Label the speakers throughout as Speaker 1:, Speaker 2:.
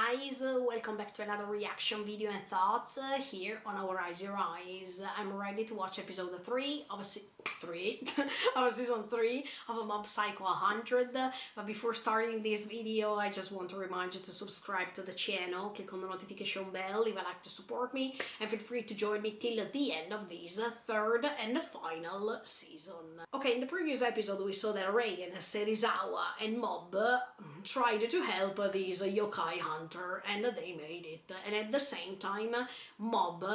Speaker 1: guys, welcome back to another reaction video and thoughts here on our Eyes Your Eyes. I'm ready to watch episode 3 of of season 3 of Mob Psycho 100. But before starting this video, I just want to remind you to subscribe to the channel, click on the notification bell, leave a like to support me, and feel free to join me till the end of this third and final season. Okay, in the previous episode we saw that Reigen, Serizawa and Mob tried to help this yokai hunter, and they made it. And at the same time, Mob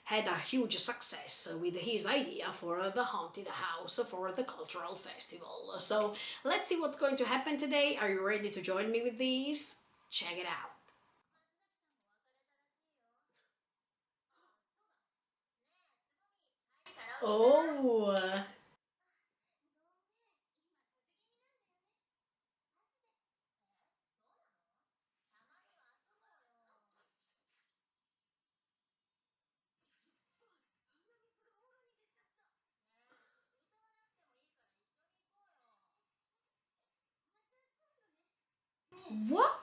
Speaker 1: had a huge success with his idea for the haunted house for the cultural festival. So let's see what's going to happen today. Are you ready to join me with these? Check it out. Oh, what?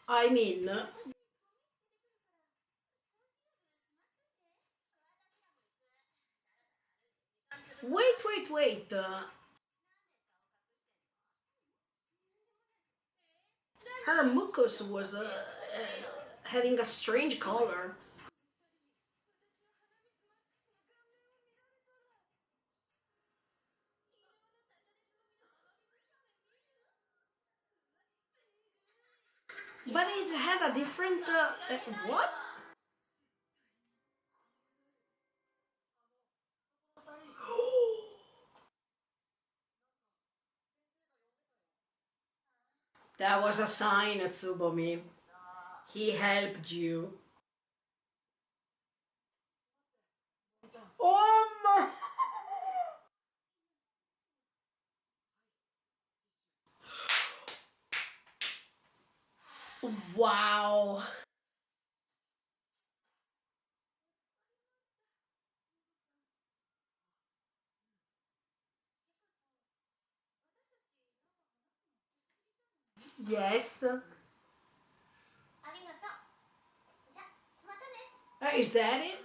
Speaker 1: I mean, wait. Her mucus was having a strange color. But it had a different. What? That was a sign, Tsubomi. He helped you. Oh my. Wow. Yes. Is that it?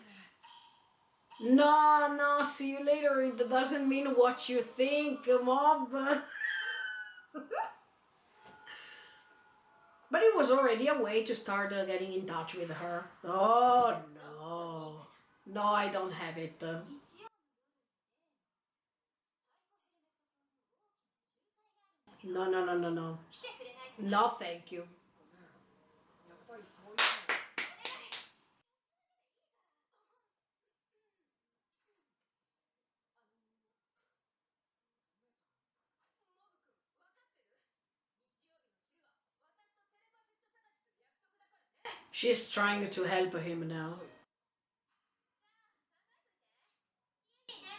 Speaker 1: No, see you later. It doesn't mean what you think, Mob. But it was already a way to start getting in touch with her. Oh, no. No, I don't have it. No. No, thank you. She's trying to help him now.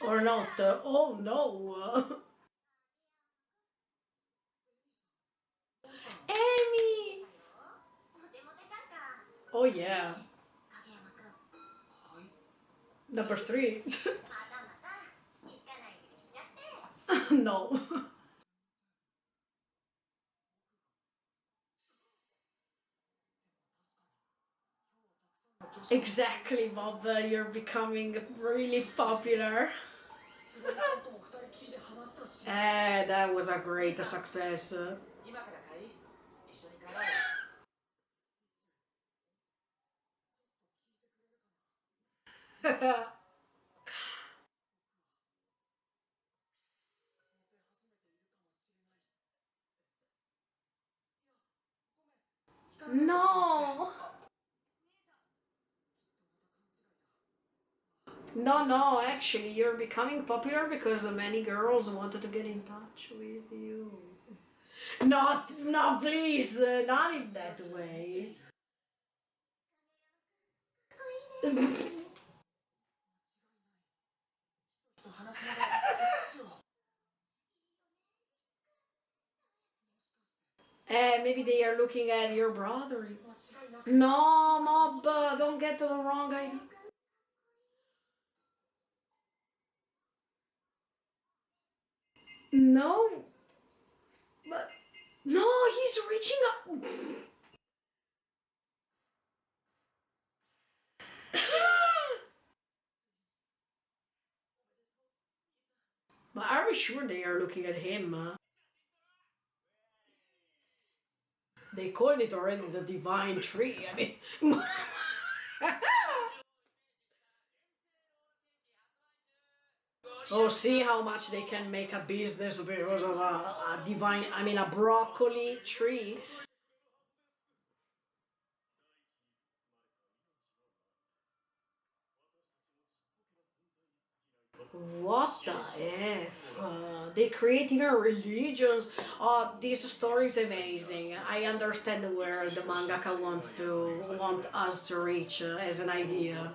Speaker 1: Or not. Oh, no. Amy! Oh, yeah. Number 3. No. Exactly, Bob. You're becoming really popular. That was a great success. No! No, actually, you're becoming popular because many girls wanted to get in touch with you. Not, no, please, not in that way. Maybe they are looking at your brother. No, Mob, don't get the wrong idea. No, but no, he's reaching up. But are we sure they are looking at him? They called it already the divine tree. I mean, oh, see how much they can make a business because of a divine, I mean, a broccoli tree. What the F? They create even religions. Oh, this story is amazing. I understand where the mangaka want us to reach as an idea.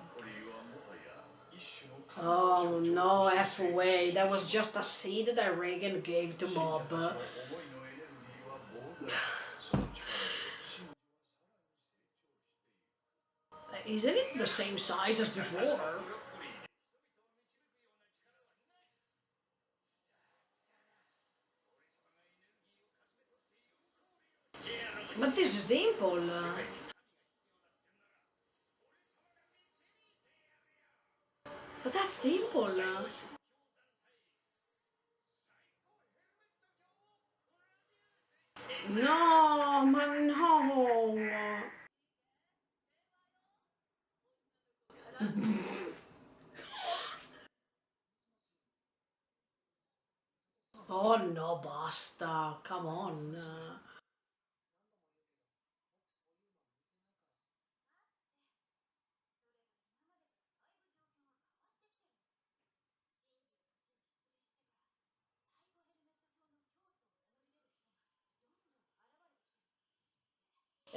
Speaker 1: Oh no, F way. That was just a seed that Reagan gave to Mob. Isn't it the same size as before? But this is Dimple. But that's Dimple. No, ma no. Oh no, basta. Come on.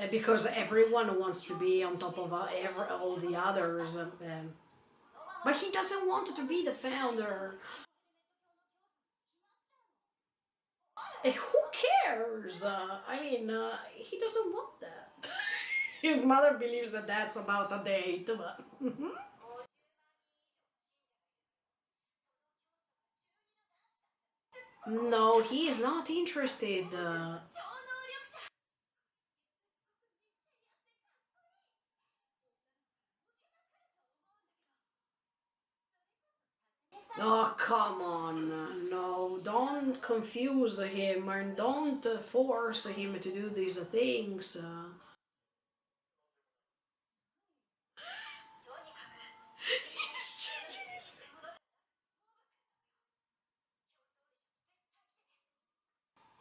Speaker 1: Because everyone wants to be on top of all the others. But he doesn't want to be the founder. Who cares? I mean, he doesn't want that. His mother believes that that's about a date, but. No, he is not interested. Oh, come on. No, don't confuse him and don't force him to do these things. He's changing his face.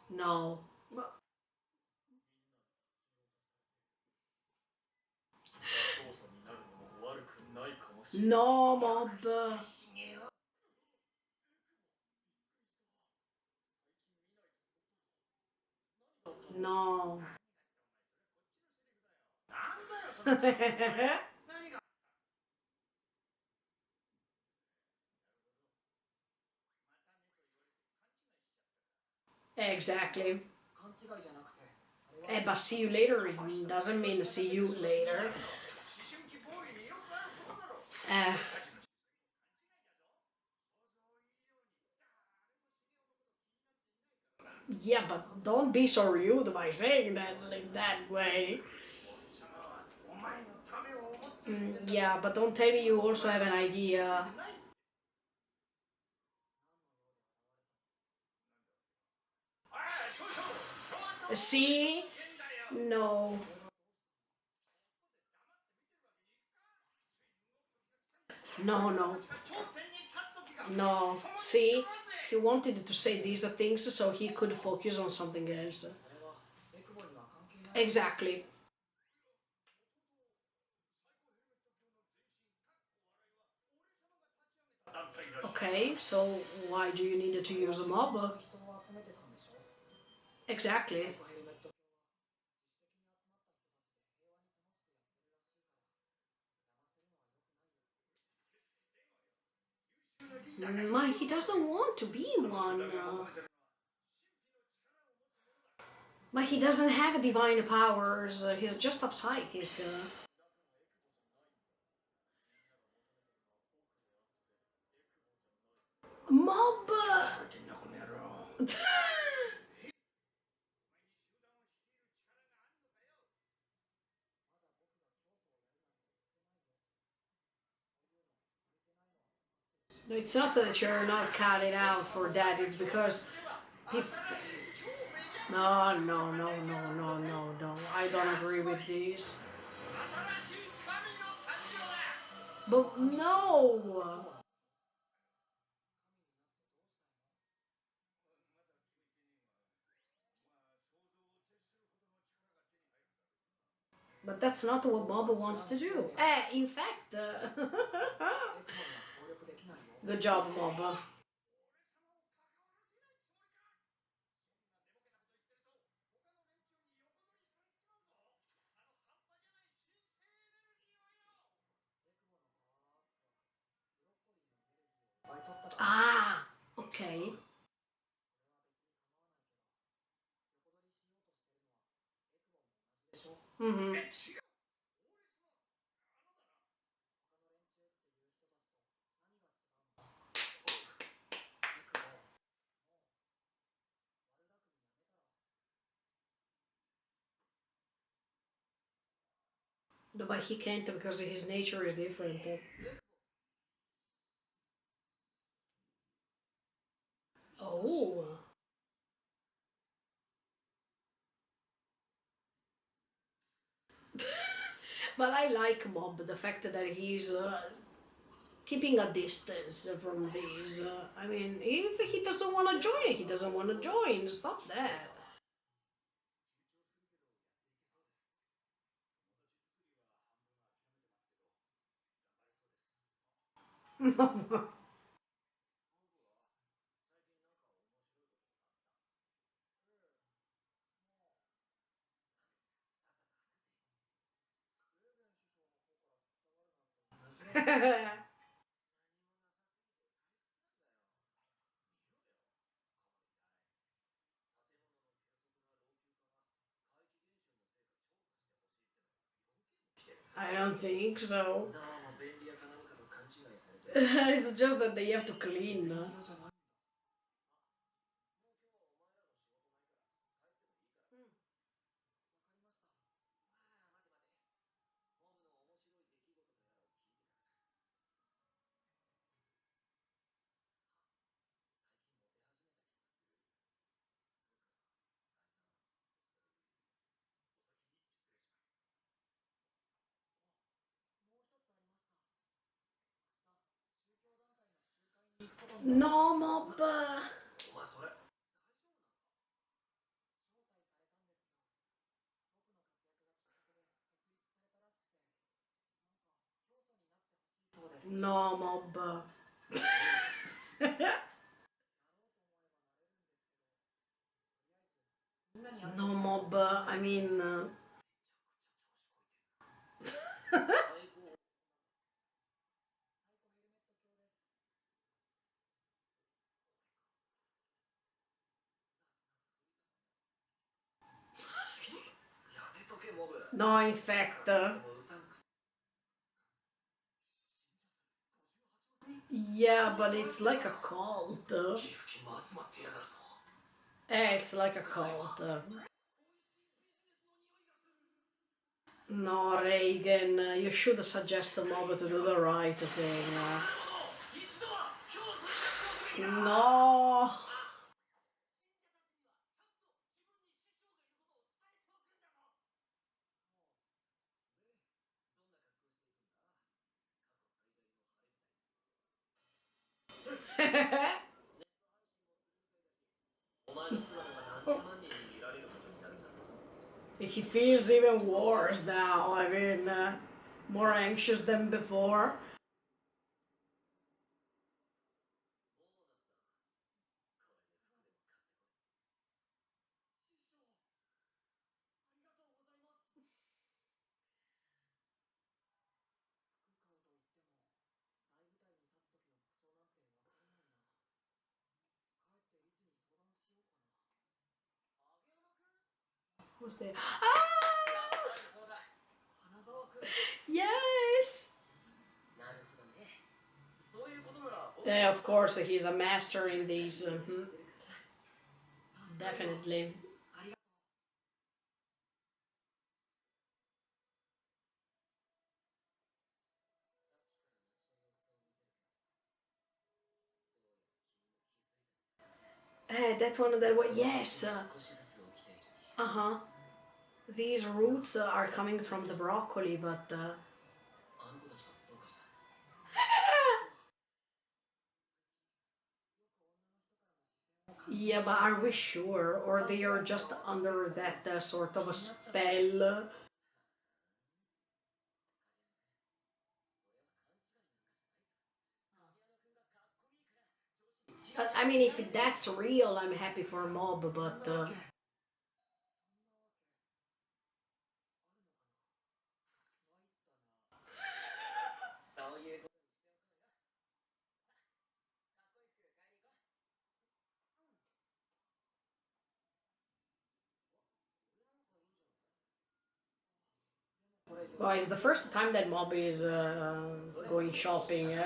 Speaker 1: No. No, Mob. No. Exactly. But see you later doesn't mean see you later. Uh, yeah, but don't be so rude by saying that like that way. Yeah, but don't tell me you also have an idea. See? No. No, no. No. See? He wanted to say these things so he could focus on something else. Exactly. Okay, so why do you need to use a mob? Exactly. He doesn't want to be one. But he doesn't have divine powers. He's just a psychic. Mob. No, it's not that you're not cutting out for that. It's because people. No, no, no, no, no, no, no. I don't agree with this. But no. But that's not what Mob wants to do. In fact, good job, Mob. Ah, okay. Mm-hmm. No, but he can't because his nature is different. Oh. But I like Mob, the fact that he's keeping a distance from these. I mean, if he doesn't want to join, he doesn't want to join. Stop that. I don't think so. It's just that they have to clean. No, Mob. No, Mob. No, Mob. I mean, no, in fact, yeah, but it's like a cult. It's like a cult. No, Reagan, you should suggest the mob to do the right thing. No. He feels even worse now. I mean, more anxious than before. Who's there? Ah! Yes! Yeah, of course, he's a master in these. Definitely. That one, that one, yes. Uh-huh. These roots are coming from the broccoli, but yeah, but are we sure? Or they are just under that sort of a spell? I mean, if that's real, I'm happy for Mob, but well, it's the first time that Mob is going shopping.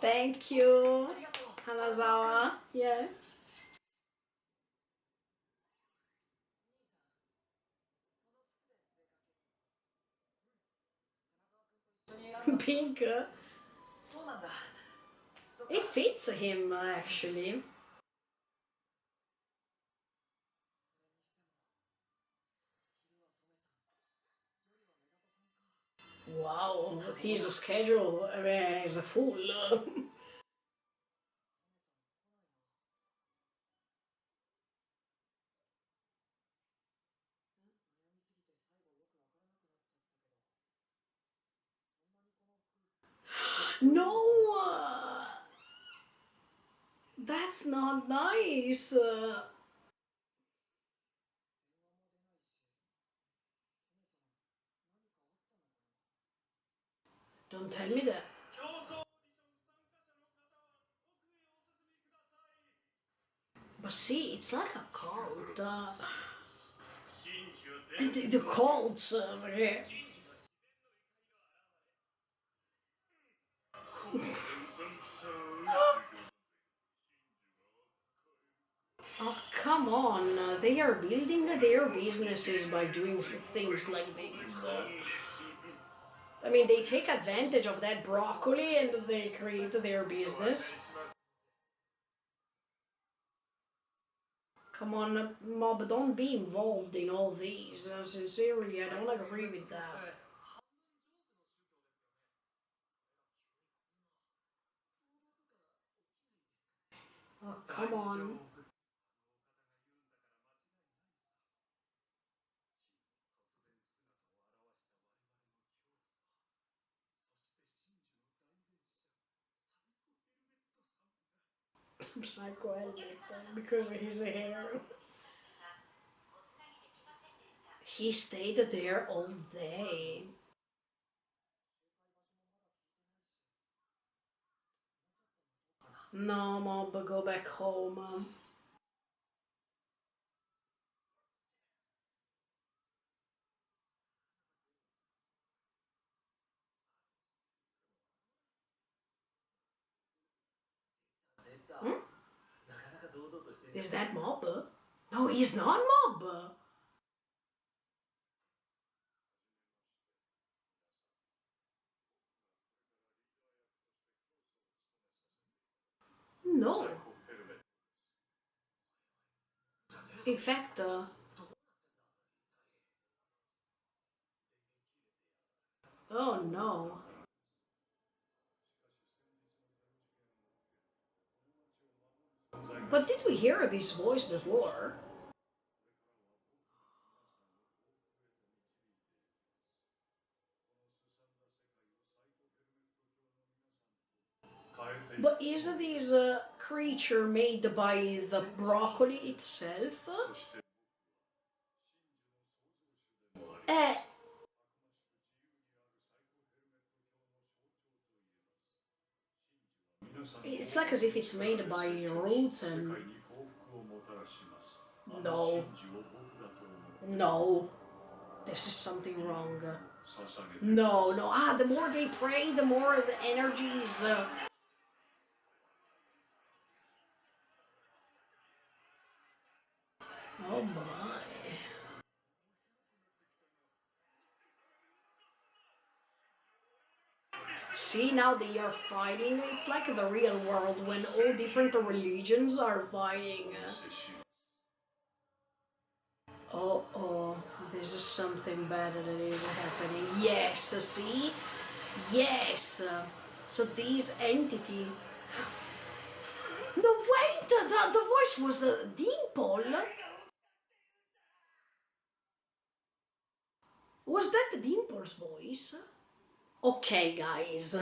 Speaker 1: Thank you, Hanazawa. Yes. Pink. It fits him, actually. Wow, his schedule, I mean, is a full. No! That's not nice. Don't tell me that. But see, it's like a cult. The cults. Oh, come on. They are building their businesses by doing things like these. I mean, they take advantage of that broccoli and they create their business. Come on, Mob, don't be involved in all these. Sincerely, I don't agree with that. Oh, come on. Psycho Helmet, because of his hair. He stayed there all day. No, Mob, go back home. Hmm? Is that Mob? No, he's not Mob. No. In fact, oh no. But did we hear this voice before? But is this creature made by the broccoli itself? Uh, it's like as if it's made by roots and. No. No. This is something wrong. No, no. Ah, the more they pray, the more the energies. Oh my. See, now they are fighting. It's like the real world when all different religions are fighting. Oh, oh, this is something bad that is happening. Yes, see? Yes. So these entity. No, wait, the voice was Dimple. Was that Dimple's voice? Okay, guys,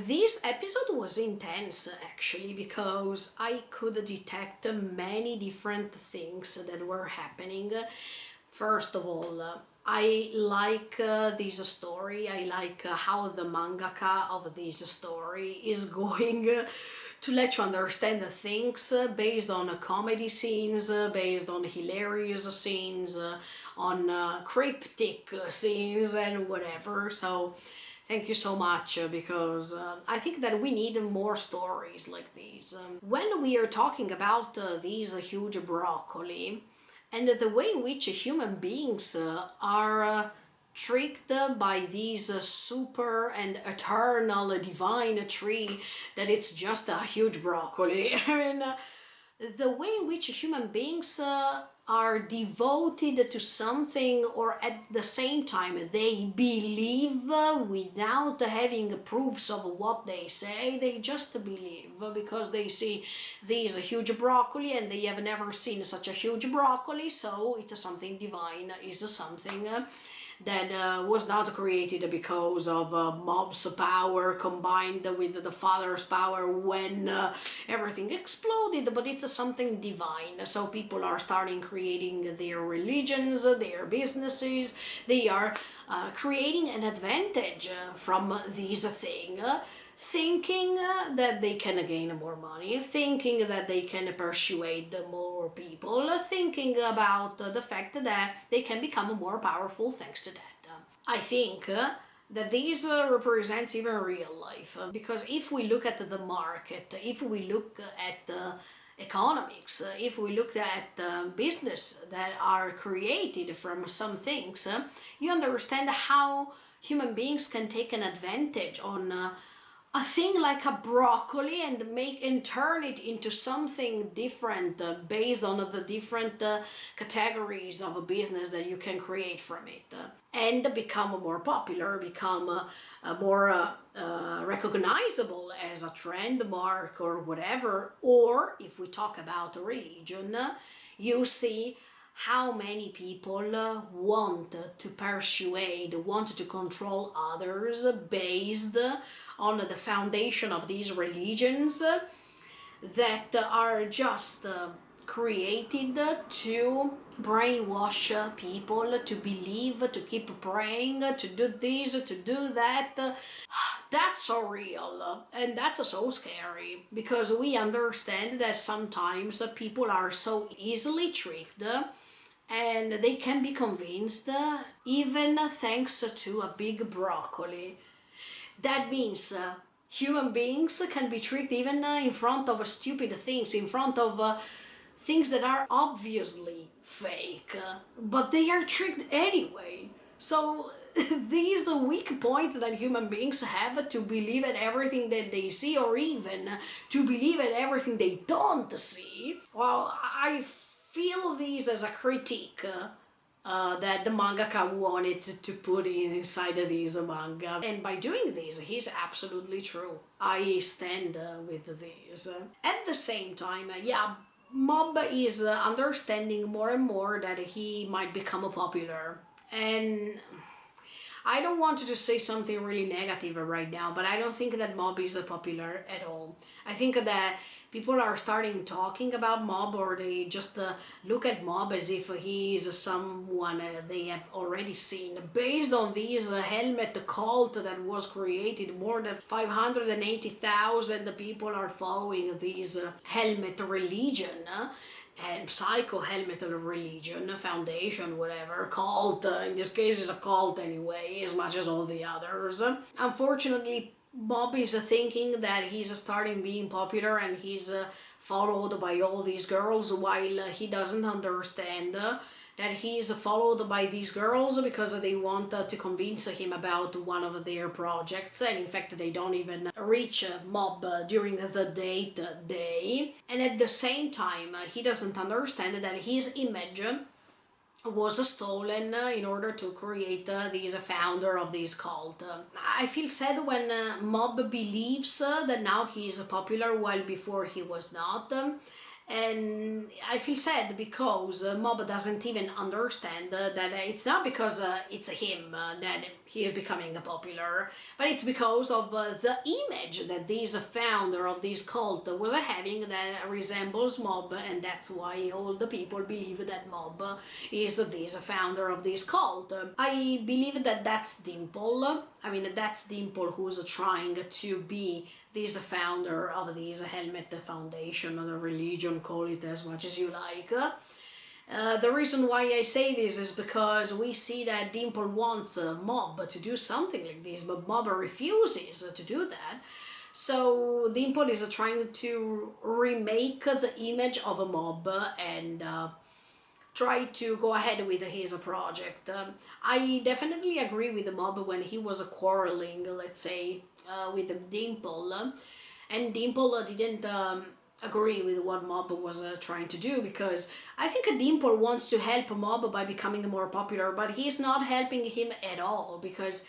Speaker 1: this episode was intense actually because I could detect many different things that were happening. First of all, I like this story. I like how the mangaka of this story is going to let you understand the things based on comedy scenes, based on hilarious scenes, on cryptic scenes, and whatever. So thank you so much because I think that we need more stories like these. When we are talking about these huge broccoli and the way in which human beings are tricked by these super and eternal divine tree that it's just a huge broccoli. I mean, the way in which human beings are devoted to something or at the same time they believe without having proofs of what they say, they just believe because they see these huge broccoli and they have never seen such a huge broccoli, so it's something divine, is something that was not created because of mob's power combined with the father's power when everything exploded, but it's something divine. So people are starting creating their religions, their businesses, they are creating an advantage from this thing. Thinking that they can gain more money, thinking that they can persuade more people, thinking about the fact that they can become more powerful thanks to that. I think that this represents even real life because if we look at the market, if we look at the economics, if we look at business that are created from some things, you understand how human beings can take an advantage on a thing like a broccoli and make and turn it into something different based on the different categories of a business that you can create from it and become more popular, become more recognizable as a trend mark or whatever. Or if we talk about religion, you see how many people want to persuade, want to control others based on the foundation of these religions that are just created to brainwash people to believe, to keep praying, to do this, to do that. That's so real and that's so scary because we understand that sometimes people are so easily tricked and they can be convinced even thanks to a big broccoli. That means human beings can be tricked even in front of stupid things, in front of things that are obviously fake, but they are tricked anyway. So these weak points that human beings have to believe in everything that they see or even to believe in everything they don't see, well, I feel these as a critique that the mangaka wanted to put inside of this manga. And by doing this, he's absolutely true. I stand with this. At the same time, yeah, Mob is understanding more and more that he might become popular. And I don't want to say something really negative right now, but I don't think that Mob is popular at all. I think that people are starting talking about Mob, or they just look at Mob as if he is someone they have already seen. Based on this helmet cult that was created, more than 580,000 people are following this helmet religion. And psycho helmet religion, foundation, whatever, cult, in this case is a cult anyway, as much as all the others. Unfortunately, Bob is thinking that he's starting being popular and he's followed by all these girls, while he doesn't understand that he's followed by these girls because they want to convince him about one of their projects, and in fact they don't even reach Mob during the date day. And at the same time he doesn't understand that his image was stolen in order to create this founder of this cult. I feel sad when Mob believes that now he is popular while before he was not. And I feel sad because Mob doesn't even understand that it's not because it's him that he is becoming popular, but it's because of the image that this founder of this cult was having that resembles Mob, and that's why all the people believe that Mob is this founder of this cult. I believe that that's Dimple. I mean, that's Dimple who's trying to be this founder of this Helmet Foundation, or the religion, call it as much as you like. The reason why I say this is because we see that Dimple wants Mob to do something like this, but Mob refuses to do that. So Dimple is trying to remake the image of a Mob and try to go ahead with his project. I definitely agree with the Mob when he was quarreling, let's say, with Dimple, and Dimple didn't agree with what Mob was trying to do, because I think Dimple wants to help Mob by becoming more popular, but he's not helping him at all, because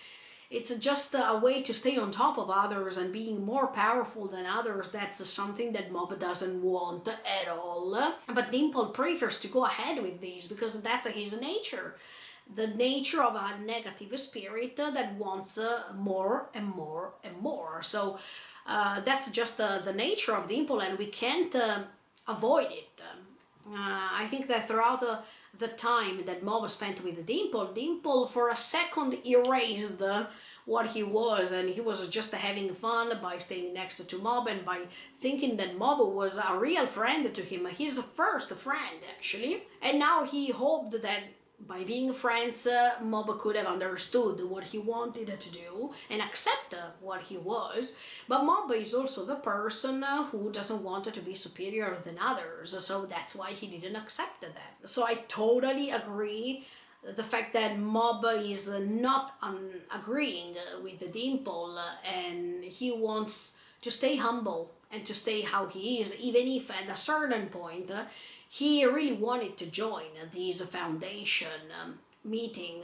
Speaker 1: it's just a way to stay on top of others and being more powerful than others. That's something that Mob doesn't want at all. But Dimple prefers to go ahead with this because that's his nature. The nature of a negative spirit that wants more and more and more. So that's just the nature of Dimple, and we can't avoid it. I think that throughout the time that Mob spent with Dimple for a second erased what he was, and he was just having fun by staying next to Mob and by thinking that Mob was a real friend to him, his first friend actually. And now he hoped that by being friends, Mob could have understood what he wanted to do and accept what he was. But Mob is also the person who doesn't want to be superior than others, so that's why he didn't accept that. So I totally agree the fact that Mob is not agreeing with Dimple, and he wants to stay humble and to stay how he is, even if at a certain point he really wanted to join this foundation meeting.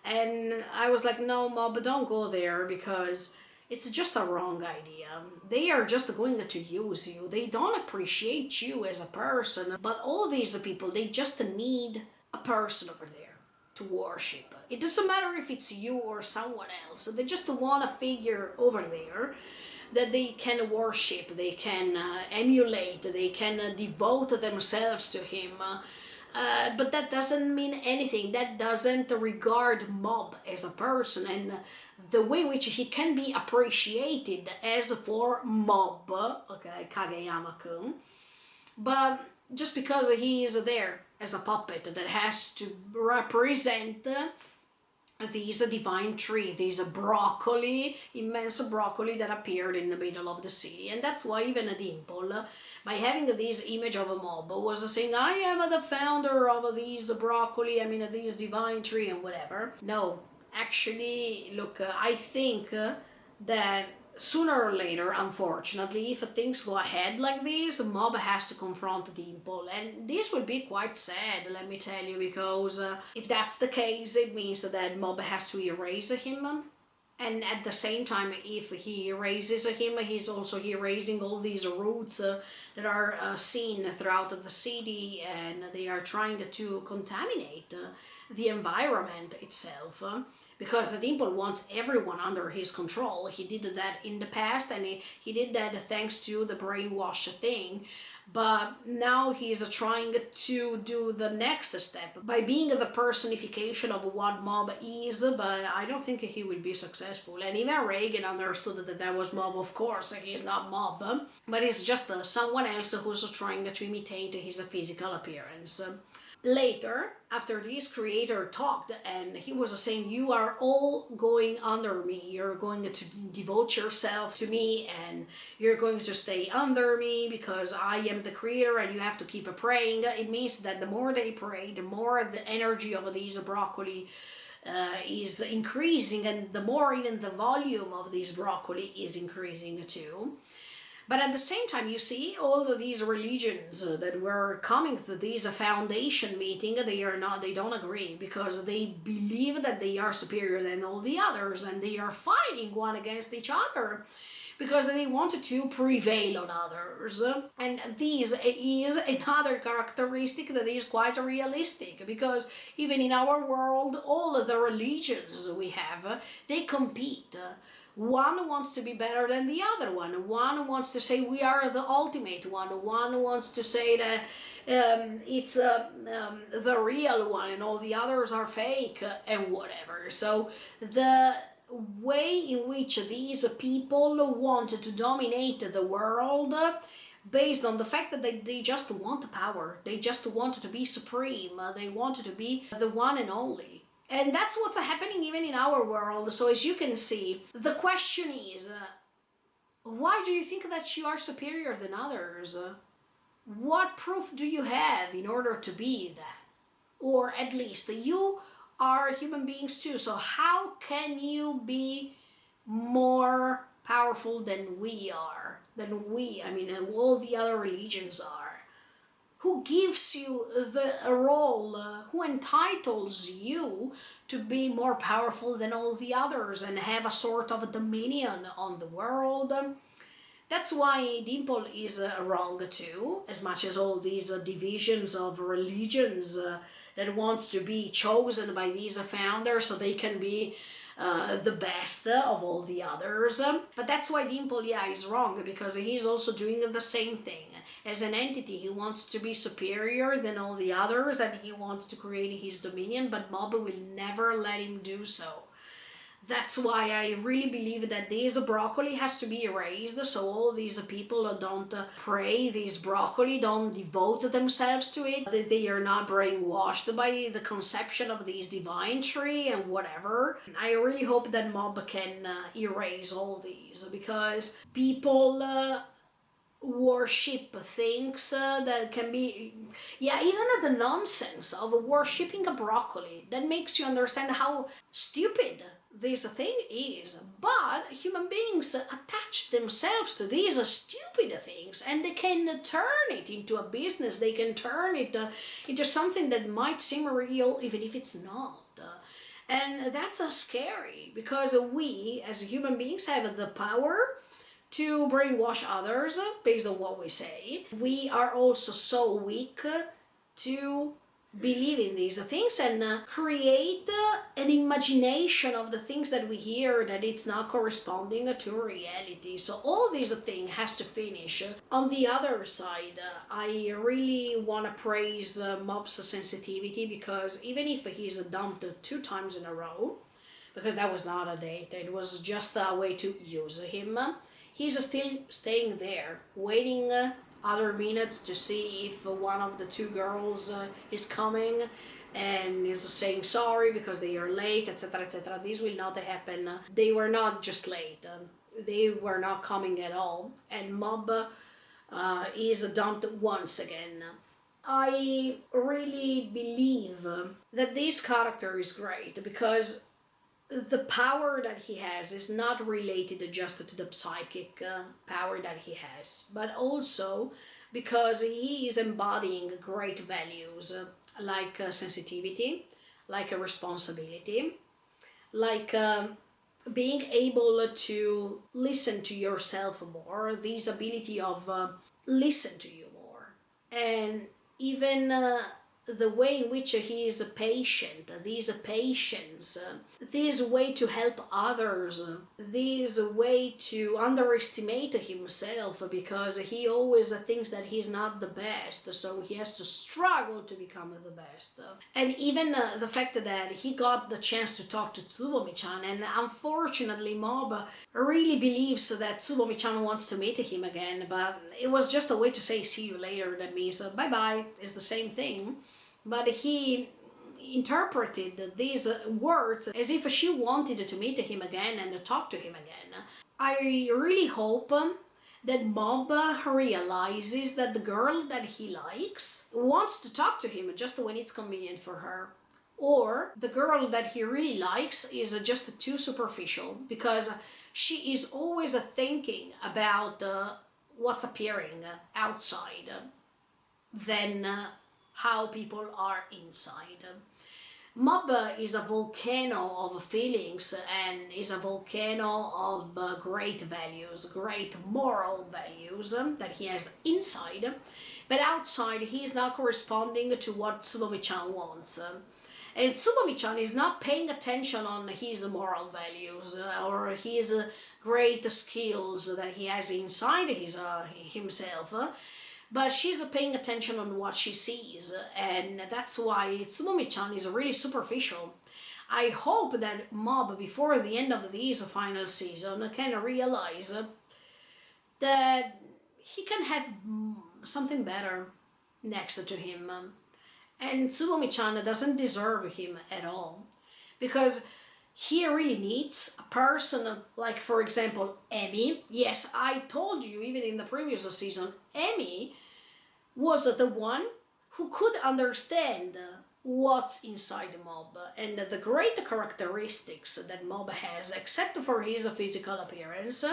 Speaker 1: And I was like, no, Mob, don't go there, because it's just a wrong idea. They are just going to use you. They don't appreciate you as a person. But all these people, they just need a person over there to worship. It doesn't matter if it's you or someone else. They just want a figure over there that they can worship, they can emulate, they can devote themselves to him. But that doesn't mean anything. That doesn't regard Mob as a person and the way in which he can be appreciated as for Mob, okay, Kageyama-kun. But just because he is there as a puppet that has to represent these divine tree, these broccoli, immense broccoli that appeared in the middle of the city. And that's why even Dimple, by having this image of a Mob, was saying, I am the founder of these broccoli, I mean these divine tree and whatever. No, actually, look, I think that sooner or later, unfortunately, if things go ahead like this, Mob has to confront Dimple, and this will be quite sad, let me tell you, because if that's the case, it means that Mob has to erase him, and at the same time, if he erases him, he's also erasing all these roots that are seen throughout the city, and they are trying to contaminate the environment itself. Because Dimple wants everyone under his control. He did that in the past, and he did that thanks to the brainwash thing. But now he's trying to do the next step by being the personification of what Mob is, but I don't think he will be successful. And even Reagan understood that that was Mob, of course. He's not Mob, but he's just someone else who's trying to imitate his physical appearance. Later, after this creator talked and he was saying, you are all going under me, you're going to devote yourself to me and you're going to stay under me because I am the creator and you have to keep praying. It means that the more they pray, the more the energy of these broccoli is increasing, and the more even the volume of this broccoli is increasing too. But at the same time, you see, all of these religions that were coming to this foundation meeting, they don't agree because they believe that they are superior than all the others, and they are fighting one against each other because they want to prevail on others. And this is another characteristic that is quite realistic, because even in our world, all of the religions we have, they compete. One wants to be better than the other one. One wants to say we are the ultimate one. One wants to say that it's the real one and all the others are fake and whatever. So the way in which these people wanted to dominate the world, based on the fact that they just want power, they just wanted to be supreme, they wanted to be the one and only. And that's what's happening even in our world. So as you can see, the question is, why do you think that you are superior than others? What proof do you have in order to be that? Or at least you are human beings too, so how can you be more powerful than we are? All the other religions are. Who gives you the role? Who entitles you to be more powerful than all the others and have a sort of dominion on the world? That's why Dimple is wrong too, as much as all these divisions of religions that wants to be chosen by these founders so they can be the best of all the others. But that's why Dimple, is wrong, because he's also doing the same thing. As an entity, he wants to be superior than all the others and he wants to create his dominion, but Mob will never let him do so. That's why I really believe that this broccoli has to be erased, so all these people don't pray this broccoli, don't devote themselves to it, that they are not brainwashed by the conception of this divine tree and whatever. I really hope that Mob can erase all these, because people worship things that can be, even the nonsense of worshipping a broccoli, that makes you understand how stupid this thing is. But human beings attach themselves to these stupid things, and they can turn it into a business, they can turn it into something that might seem real even if it's not. And that's scary, because we as human beings have the power to brainwash others based on what we say. We are also so weak to believe in these things and create an imagination of the things that we hear that it's not corresponding to reality. So all these things has to finish. On the other side, I really want to praise Mob's sensitivity, because even if he's dumped 2 times in a row, because that was not a date, it was just a way to use him, he's still staying there, waiting other minutes to see if one of the 2 girls is coming and is saying sorry because they are late, etc., etc. This will not happen. They were not just late. They were not coming at all. And Mob is dumped once again. I really believe that this character is great, because the power that he has is not related just to the psychic power that he has, but also because he is embodying great values like sensitivity, like responsibility, like being able to listen to yourself more, this ability of listen to you more, and even the way in which he is patient, this patience, this way to help others, this way to underestimate himself, because he always thinks that he's not the best, so he has to struggle to become the best. And even the fact that he got the chance to talk to Tsubomi-chan, and unfortunately Mob really believes that Tsubomi-chan wants to meet him again, but it was just a way to say see you later. That means bye-bye, is the same thing. but he interpreted these words as if she wanted to meet him again and talk to him again. I really hope that Mob realizes that the girl that he likes wants to talk to him just when it's convenient for her. Or the girl that he really likes is just too superficial, because she is always thinking about what's appearing outside than how people are inside. Mob is a volcano of feelings and is a volcano of great values, great moral values that he has inside, but outside he is not corresponding to what Tsubomi-chan wants. And Tsubomi-chan is not paying attention on his moral values or his great skills that he has inside himself, but she's paying attention on what she sees, and that's why Tsubomi-chan is really superficial. I hope that Mob, before the end of this final season, can realize that he can have something better next to him. And Tsubomi-chan doesn't deserve him at all, because he really needs a person like, for example, Emi. Yes, I told you even in the previous season, Emi was the one who could understand what's inside Mob and the great characteristics that Mob has, except for his physical appearance.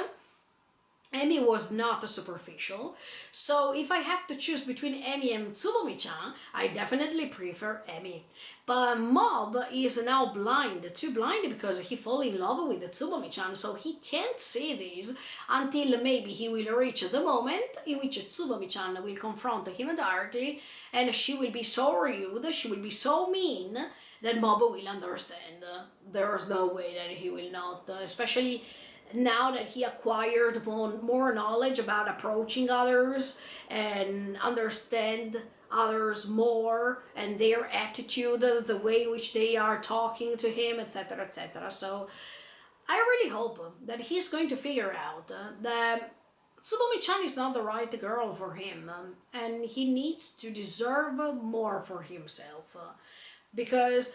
Speaker 1: Emi was not superficial, so if I have to choose between Emi and Tsubomi-chan, I definitely prefer Emi. But Mob is now blind, too blind, because he fell in love with Tsubomi-chan, so he can't see this until maybe he will reach the moment in which Tsubomi-chan will confront him directly, and she will be so rude, she will be so mean, that Mob will understand. There's no way that he will not, especially now that he acquired more knowledge about approaching others and understand others more and their attitude, the way in which they are talking to him, etc., etc. So I really hope that he's going to figure out that Tsubomi-chan is not the right girl for him, and he needs to deserve more for himself, because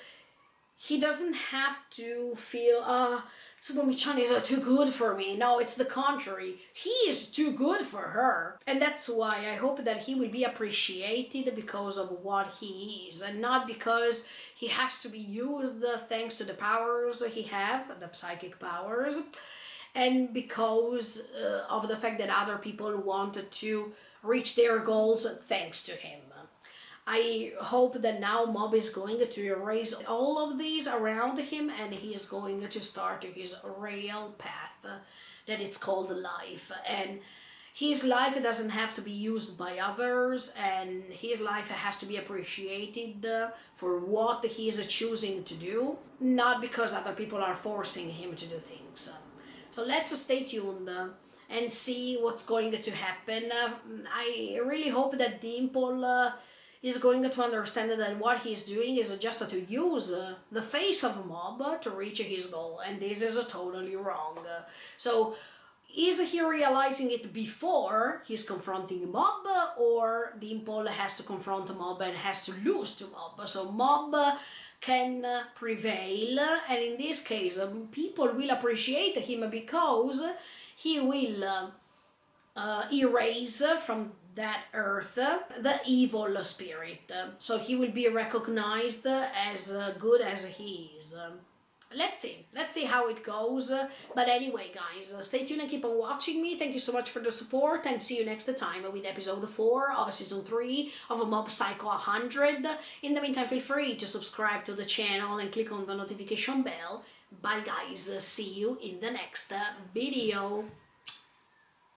Speaker 1: he doesn't have to feel, Tsubomi-chan is too good for me. No, it's the contrary. He is too good for her. And that's why I hope that he will be appreciated because of what he is, and not because he has to be used thanks to the powers he have, the psychic powers, and because of the fact that other people wanted to reach their goals thanks to him. I hope that now Mob is going to erase all of these around him, and he is going to start his real path that it's called life. And his life doesn't have to be used by others, and his life has to be appreciated for what he is choosing to do, not because other people are forcing him to do things. So let's stay tuned and see what's going to happen. I really hope that Dimple is going to understand that what he's doing is just to use the face of Mob to reach his goal, and this is totally wrong. So is he realizing it before he's confronting Mob, or Dimple has to confront Mob and has to lose to Mob? So Mob can prevail, and in this case people will appreciate him because he will erase from that earth the evil spirit, so he will be recognized as good as he is. Let's see how it goes. But anyway, guys, stay tuned and keep on watching me. Thank you so much for the support, and see you next time with episode 4 of season 3 of Mob Psycho 100. In the meantime, feel free to subscribe to the channel and click on the notification bell. Bye guys, see you in the next video.